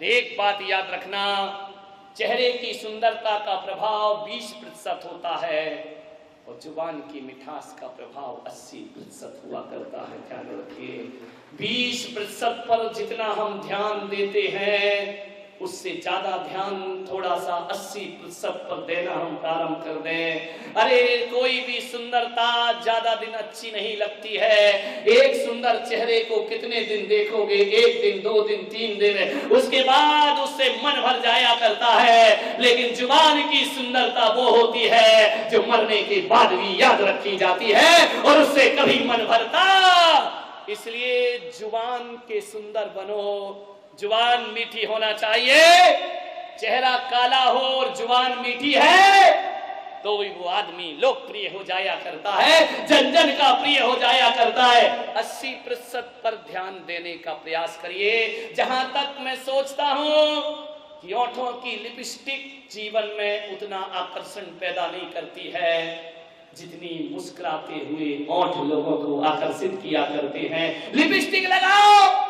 एक बात याद रखना, चेहरे की सुंदरता का प्रभाव 20% होता है और जुबान की मिठास का प्रभाव 80% हुआ करता है। ध्यान रखिए, 20% पर जितना हम ध्यान देते हैं उससे ज्यादा ध्यान थोड़ा सा 80% पर देना हम प्रारंभ कर दें। अरे कोई भी सुंदरता ज्यादा दिन अच्छी नहीं लगती है। एक सुंदर चेहरे को कितने दिन देखोगे? 1 दिन, 2 दिन, 3 दिन, उसके बाद उससे मन भर जाया करता है। लेकिन जुबान की सुंदरता वो होती है जो मरने के बाद भी याद रखी जाती है और उससे कभी मन भरता। इसलिए जुबान के सुंदर बनो, जुबान मीठी होना चाहिए। चेहरा काला हो और जुबान मीठी है तो वो आदमी लोकप्रिय हो जाया करता है, जन जन का प्रिय हो जाया करता है। 80% पर ध्यान देने का प्रयास करिए। जहां तक मैं सोचता हूं कि ओठों की लिपस्टिक जीवन में उतना आकर्षण पैदा नहीं करती है जितनी मुस्कुराते हुए ओठ लोगों को आकर्षित किया करते हैं। लिपस्टिक लगाओ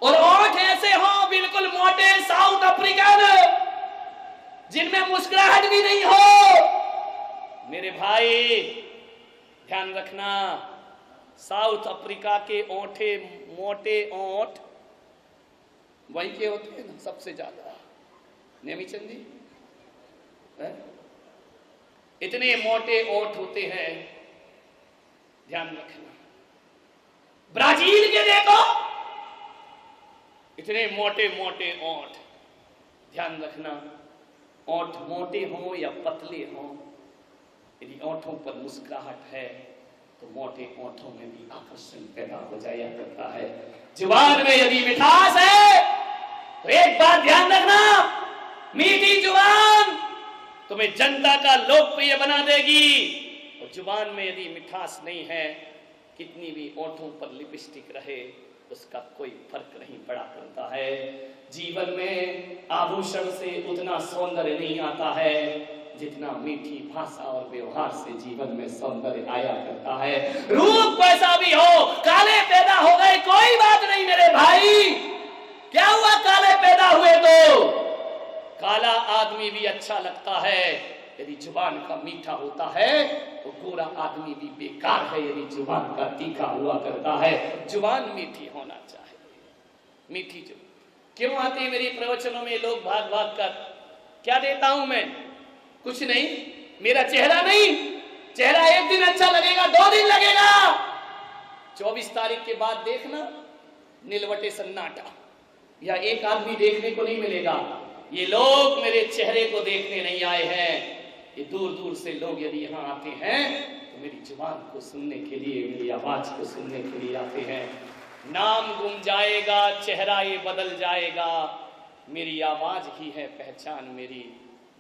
और ओठ ऐसे हो बिल्कुल मोटे साउथ अफ्रीकन, जिनमें मुस्कुराहट भी नहीं हो। मेरे भाई ध्यान रखना, साउथ अफ्रीका के ओठे मोटे ओठ वहीं के होते हैं ना सबसे ज्यादा। नेमीचंद जी, इतने मोटे ओठ होते हैं, ध्यान रखना। ब्राजील के देखो, इतने मोटे मोटे ओठ, ध्यान रखना। ओठ मोटे हो या पतले हो, यदि ओठों पर मुस्कुराहट है तो मोटे ओठों में भी आकर्षण पैदा हो जाया करता है। जुबान में यदि मिठास है तो एक बात ध्यान रखना, मीठी जुबान तुम्हें जनता का लोकप्रिय बना देगी। और जुबान में यदि मिठास नहीं है, कितनी भी ओठों पर लिपस्टिक रहे उसका कोई फर्क नहीं पड़ा करता है। जीवन में आभूषण से उतना सौंदर्य नहीं आता है जितना मीठी भाषा और व्यवहार से जीवन में सौंदर्य आया करता है। रूप कैसा भी हो, काले पैदा हो गए कोई बात नहीं मेरे भाई। क्या हुआ काले पैदा हुए तो? काला आदमी भी अच्छा लगता है यदि जुबान का मीठा होता है, तो गोरा आदमी भी बेकार है यदि जुबान का तीखा हुआ करता है। जुबान मीठी होना चाहिए, मीठी। जो क्यों आते हैं मेरी प्रवचनों में लोग भाग भाग कर? क्या देता हूं मैं? कुछ नहीं, मेरा चेहरा नहीं। चेहरा 1 दिन अच्छा लगेगा, 2 दिन लगेगा, 24 तारीख के बाद देखना नीलवटे सन्नाटा, या एक आदमी देखने को नहीं मिलेगा। ये लोग मेरे चेहरे को देखने नहीं आए हैं, ये दूर दूर से लोग यदि यहाँ आते हैं तो मेरी जुबान को सुनने के लिए, मेरी आवाज को सुनने के लिए आते हैं। नाम गुम जाएगा, चेहरा ये बदल जाएगा, मेरी आवाज ही है पहचान मेरी,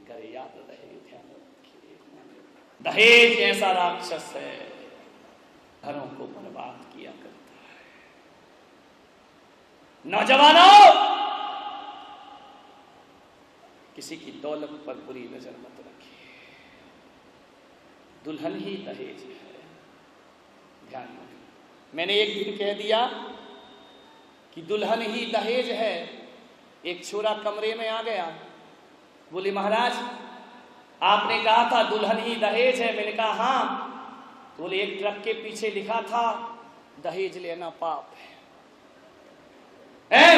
घर याद रहे। ध्यान रखिए, दहेज ऐसा राक्षस है, घरों को बर्बाद किया करता है। नौजवानों, किसी की दौलत पर बुरी नजर मत रखिए, दुल्हन ही दहेज है। ध्यान रखना, मैंने एक दिन कह दिया कि दुल्हन ही दहेज है। एक छोरा कमरे में आ गया, बोले महाराज आपने कहा था दुल्हन ही दहेज है। मैंने कहा हाँ। तो बोले एक ट्रक के पीछे लिखा था दहेज लेना पाप है।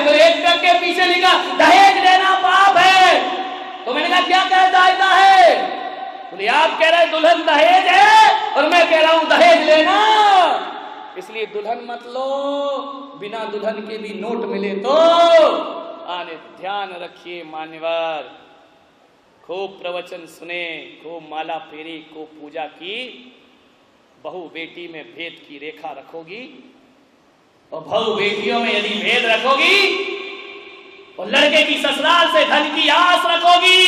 बोले एक ट्रक के पीछे लिखा दहेज लेना पाप है। तो मैंने कहा क्या कहता है? बोले आप कह रहे हैं दुल्हन दहेज है और मैं कह रहा हूं दहेज लेना, इसलिए दुल्हन मत लो, बिना दुल्हन के भी नोट मिले तो आने। ध्यान रखिए मान्यवर, खूब प्रवचन सुने, खूब माला फेरी, खूब पूजा की। बहू बेटी में भेद की रेखा रखोगी और बहू बेटियों में यदि भेद रखोगी और लड़के की ससुराल से धन की आस रखोगी,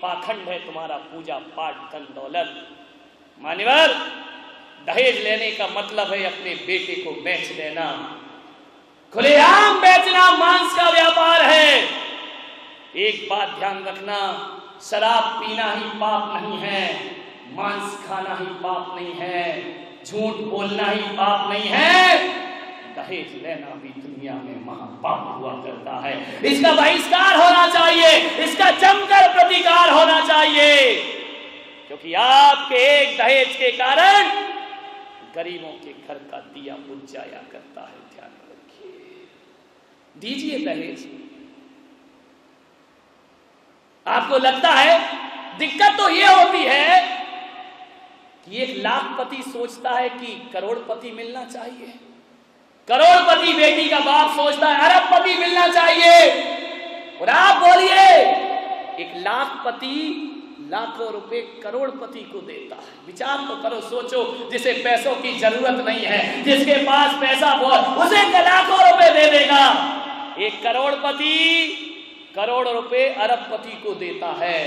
पाखंड है तुम्हारा पूजा पाठ धन दौलत। मान्यवर, दहेज लेने का मतलब है अपने बेटे को बेच देना, खुलेआम बेचना, मांस का व्यापार है। एक बात ध्यान रखना, शराब पीना ही पाप नहीं है, मांस खाना ही पाप नहीं है, झूठ बोलना ही पाप नहीं है, दहेज लेना भी दुनिया में महापाप हुआ करता है। इसका बहिष्कार होना चाहिए, इसका जमकर प्रतिकार होना चाहिए, क्योंकि आपके एक दहेज के कारण गरीबों के घर का दिया बुझ जाया करता है। ध्यान रखिए, दीजिए दहेज। आपको लगता है, दिक्कत तो यह होती है कि एक लाखपति सोचता है कि करोड़पति मिलना चाहिए, करोड़पति बेटी का बाप सोचता है अरबपति मिलना चाहिए, और आप बोलिए एक लाखपति लाखों रुपए करोड़पति को देता है। विचार तो करो, सोचो, जिसे पैसों की जरूरत नहीं है, जिसके पास पैसा बहुत, उसे लाखों रुपए दे देगा। एक करोड़पति करोड़ रुपए अरबपति को देता है।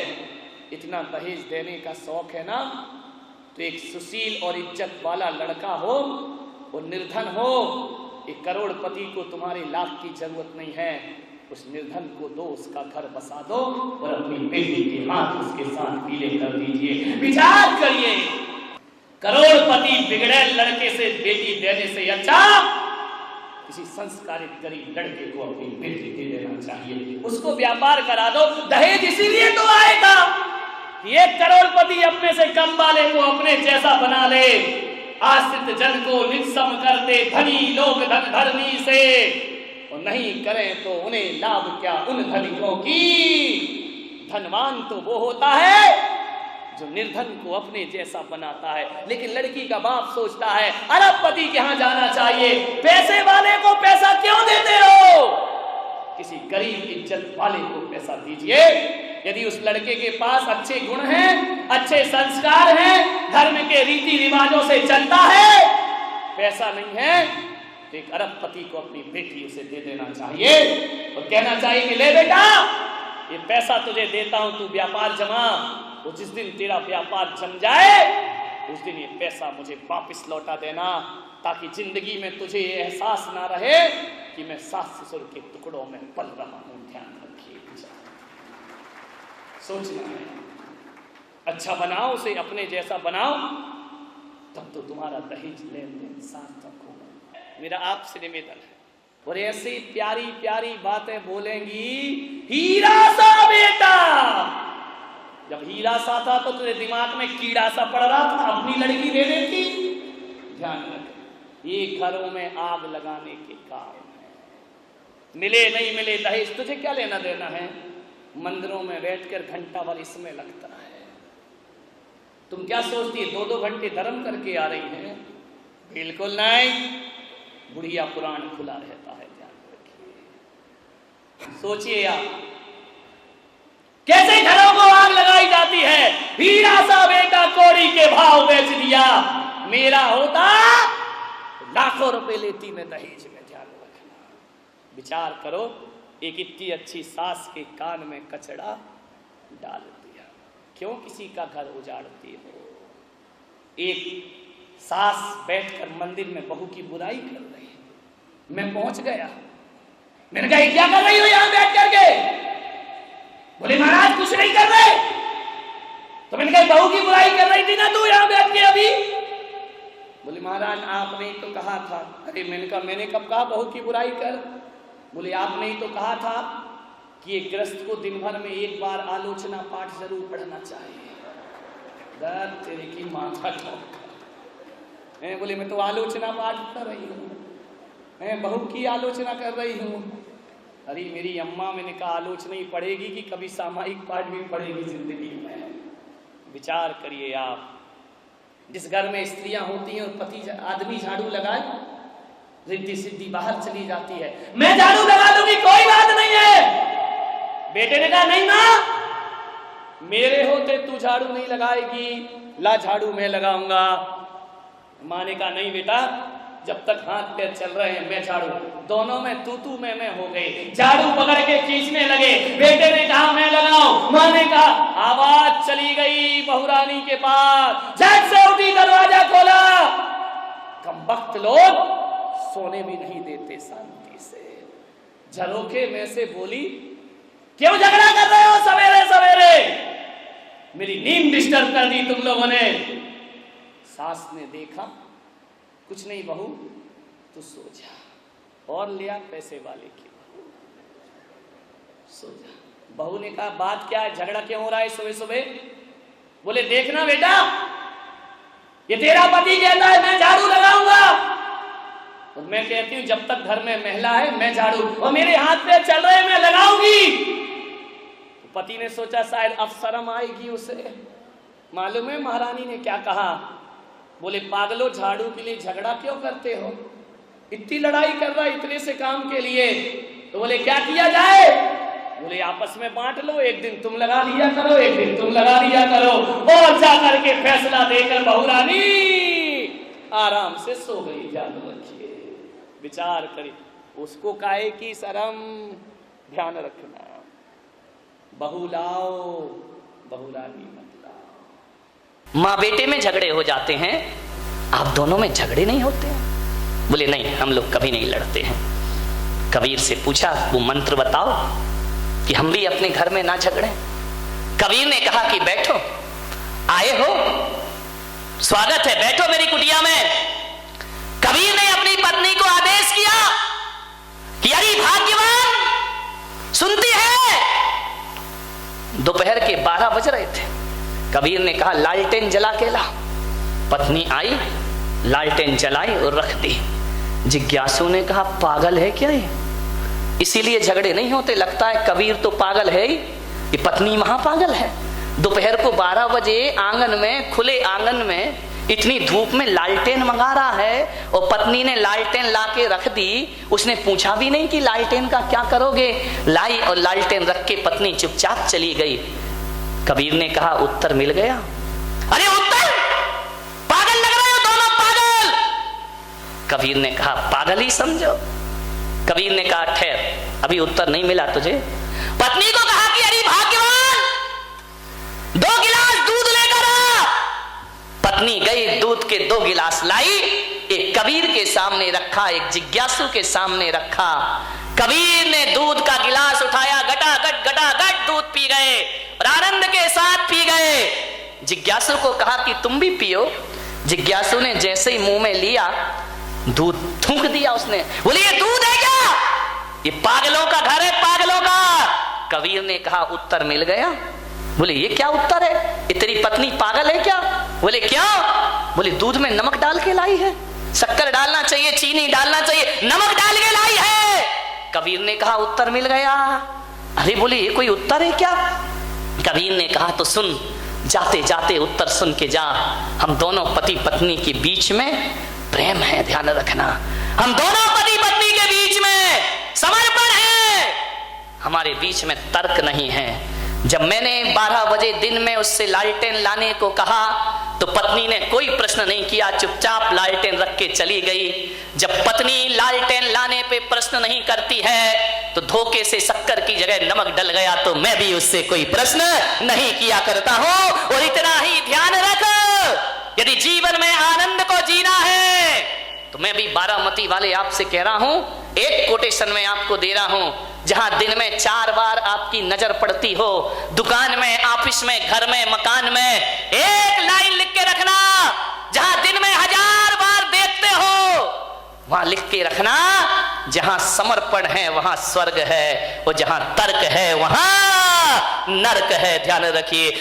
इतना दहेज देने का शौक है ना, तो एक सुशील और इज्जत वाला लड़का हो और निर्धन हो, एक करोड़पति को तुम्हारे लाख की जरूरत नहीं है, उस निर्धन को दो, उसका घर बसा दो और अपनी बेटी के हाथ उसके साथ पीले कर दीजिए। विचार करिए, करोड़पति बिगड़े लड़के से बेटी देने से अच्छा किसी संस्कारित गरीब लड़के को अपनी बेटी दे देना चाहिए, उसको व्यापार करा दो। दहेज इसीलिए तो आएगा कि एक करोड़पति अपने से कम वाले को अपने जैसा बना ले, आश्रित जन को निस्सम कर दे, धनी लोग धन धर्मी से, और नहीं करें तो उन्हें लाभ क्या उन धनिकों की। धनवान तो वो होता है जो निर्धन को अपने जैसा बनाता है। लेकिन लड़की का बाप सोचता है अरबपति के यहां जाना चाहिए, पैसे वाले को पैसा क्यों देते हो, किसी गरीब इज्जत वाले को पैसा दीजिए। यदि उस लड़के के पास अच्छे गुण हैं, अच्छे संस्कार हैं, धर्म के रीति रिवाजों से चलता है, पैसा नहीं है, तो एक अरबपति को अपनी बेटी उसे दे देना चाहिए और कहना चाहिए कि ले बेटा, ये पैसा तुझे देता हूं, तू व्यापार जमा, और जिस दिन तेरा व्यापार जम जाए उस दिन ये पैसा मुझे वापस लौटा देना, ताकि जिंदगी में तुझे ये एहसास ना रहे कि मैं सास ससुर के टुकड़ों में पल रहा हूं। ध्यान रखिए, सोचना है, अच्छा बनाओ उसे, अपने जैसा बनाओ, तब तो तुम्हारा दहेज लेन देन सार्थक होगा। मेरा आपसे निवेदन है, और ऐसी प्यारी प्यारी बातें बोलेंगी, हीरा सा बेटा, जब हीरा सा था तो तुझे दिमाग में कीड़ा सा पड़ रहा था, अपनी लड़की दे देती। ध्यान रख, ये घरों में आग लगाने के काम है। मिले नहीं मिले दहेज तुझे क्या लेना देना है, मंदिरों में बैठकर घंटा भर इसमें लगता है। तुम क्या सोचती है 2-2 घंटे धर्म करके आ रही है? बिल्कुल नहीं, बुढ़िया पुराण खुला रहता है। ध्यान रखिए, सोचिए आप कैसे घरों को आग लगाई जाती है। हीरा सा बेटा कौड़ी के भाव बेच दिया, मेरा होता लाखों रुपए लेती मैं दहेज में। ध्यान रखना, विचार करो, एक इतनी अच्छी सास के कान में कचड़ा डाल दिया, क्यों किसी का घर उजाड़ती हो। एक सास बैठकर मंदिर में बहू की बुराई कर रही है, मैं पहुंच गया, मैंने कहा क्या कर रही हो यहां बैठ करके? बोले महाराज कुछ नहीं कर रहे। तो मैंने कहा बहू की बुराई कर रही थी ना तू यहां बैठ के अभी? बोले महाराज आपने ही तो कहा था। अरे मैंने कहा मैंने कब कहा बहू की बुराई कर? बोले आपने ही तो कहा था कि एक गृहस्थ को दिन भर में एक बार आलोचना पाठ जरूर पढ़ना चाहिए। तेरे की माथा ठोका। बोले मैं तो आलोचना पाठ कर रही हूँ, मैं बहू की आलोचना कर रही हूँ। अरे मेरी अम्मा, मैंने कहा आलोचना ही पढ़ेगी कि कभी सामायिक पाठ भी पढ़ेगी जिंदगी में? विचार करिए आप, जिस घर में स्त्रियां होती हैं और पति आदमी झाड़ू लगाए, रिद्धि सिद्धि बाहर चली जाती है, मैं झाड़ू लगा दूंगी कोई बात नहीं है। बेटे ने कहा नहीं मां, मेरे होते तू झाड़ू नहीं लगाएगी, ला झाड़ू मैं लगाऊंगा। मां ने कहा नहीं बेटा, जब तक हाथ पैर चल रहे हैं मैं झाड़ू। दोनों में तू मैं हो गई, झाड़ू पकड़ के खींचने लगे। बेटे ने कहा मैं लगाऊं, मां ने कहा, आवाज चली गई बहुरानी के पास, झट से उठी, दरवाजा खोला। कमबख्त लोग सोने भी नहीं देते शांति से। झरोखे में से बोली क्यों झगड़ा कर रहे हो सवेरे सवेरे, मेरी नींद डिस्टर्ब कर दी तुम लोगों ने। सास ने देखा, कुछ नहीं बहू तू सो जा। और लिया पैसे वाले की। सो जा। बहू ने कहा बात क्या है, झगड़ा क्यों हो रहा है सुबह सुबह? बोले देखना बेटा, ये तेरा पति कहता है मैं झाड़ू लगाऊंगा, और मैं कहती हूं जब तक घर में महिला है मैं झाड़ू, और मेरे हाथ पे चल रहे मैं लगाऊंगी। तो पति ने सोचा शायद अब शर्म आएगी उसे। मालूम है महारानी ने क्या कहा? बोले पागलो, झाड़ू के लिए झगड़ा क्यों करते हो? इतनी लड़ाई कर रहा इतने से काम के लिए। तो बोले क्या किया जाए? बोले आपस में बांट लो, एक दिन तुम लगा लिया करो, एक दिन तुम लगा लिया करो। और जाकर के फैसला देकर बहुरानी आराम से सो गई। ध्यान रखिए, विचार करिए, उसको काहे की शर्म, ध्यान रखना। बहू लाओ, बहुरानी मत लाओ। माँ बेटे में झगड़े हो जाते हैं, आप दोनों में झगड़े नहीं होते हैं? बोले नहीं, हम लोग कभी नहीं लड़ते हैं। कबीर से पूछा वो मंत्र बताओ कि हम भी अपने घर में ना झगड़े। कबीर ने कहा कि बैठो, आए हो, स्वागत है, बैठो मेरी कुटिया में। कबीर ने अपनी पत्नी को आदेश किया कि अरे भाग्यवान, सुनती है? दोपहर के 12 बज रहे थे। कबीर ने कहा लालटेन जला के ला। पत्नी आई, लालटेन जलाई और रख दी। जिज्ञासु ने कहा पागल है क्या ये? इसीलिए झगड़े नहीं होते। लगता है कबीर तो पागल है ही, ये पत्नी महापागल है। दोपहर को 12 बजे आंगन में, खुले आंगन में इतनी धूप में लालटेन मंगा रहा है, और पत्नी ने लालटेन लाके रख दी। उसने पूछा भी नहीं कि लालटेन का क्या करोगे। लाई और लालटेन रख के पत्नी चुपचाप चली गई। कबीर ने कहा उत्तर मिल गया। अरे उत्तर, पागल लग रहे हो दोनों, पागल। कबीर ने कहा पागल ही समझो। कबीर ने कहा ठहर, अभी उत्तर नहीं मिला तुझे। पत्नी को कहा कि अरे भाग्यवान, 2 गिलास दूध लेकर आ। पत्नी गई, दूध के 2 गिलास लाई, एक कबीर के सामने रखा, एक जिज्ञासु के सामने रखा। कबीर ने दूध का गिलास उठाया, गटागट दूध पी गए और आनंद के साथ पी गए। जिज्ञासु को कहा कि तुम भी पियो। जिज्ञासु ने जैसे ही मुंह में लिया, दूध थूक दिया उसने। बोले ये दूध है क्या? ये पागलों का घर है, पागलों का। कबीर ने कहा उत्तर मिल गया। बोले ये क्या उत्तर है? ये तेरी पत्नी पागल है क्या? बोले क्या? बोले दूध में नमक डाल के लाई है, शक्कर डालना चाहिए, चीनी डालना चाहिए, नमक डाल के लाई है। कबीर ने कहा उत्तर मिल गया। अरे बोले ये कोई उत्तर है क्या? कबीर ने कहा तो सुन, जाते जाते उत्तर सुन के जा। हम दोनों पति पत्नी के बीच में प्रेम है, ध्यान रखना। हम दोनों पति पत्नी के बीच में समर्पण है, हमारे बीच में तर्क नहीं है। जब मैंने 12 बजे दिन में उससे लालटेन लाने को कहा तो पत्नी ने कोई प्रश्न नहीं किया, चुपचाप लालटेन रख के चली गई। जब पत्नी लालटेन लाने पे प्रश्न नहीं करती है तो धोखे से शक्कर की जगह नमक डल गया तो मैं भी उससे कोई प्रश्न नहीं किया करता हूं। और इतना ही ध्यान रख, यदि जीवन में आनंद को जीना है तो मैं भी बारामती वाले आपसे कह रहा हूं, एक कोटेशन में आपको दे रहा हूं, जहां दिन में 4 बार आपकी नजर पड़ती हो, दुकान में, ऑफिस में, घर में, मकान में, एक लाइन लिख के रखना। जहां दिन में 1000 बार देखते हो वहां लिख के रखना, जहां समर्पण है वहां स्वर्ग है, और जहां तर्क है वहां नर्क है। ध्यान रखिए।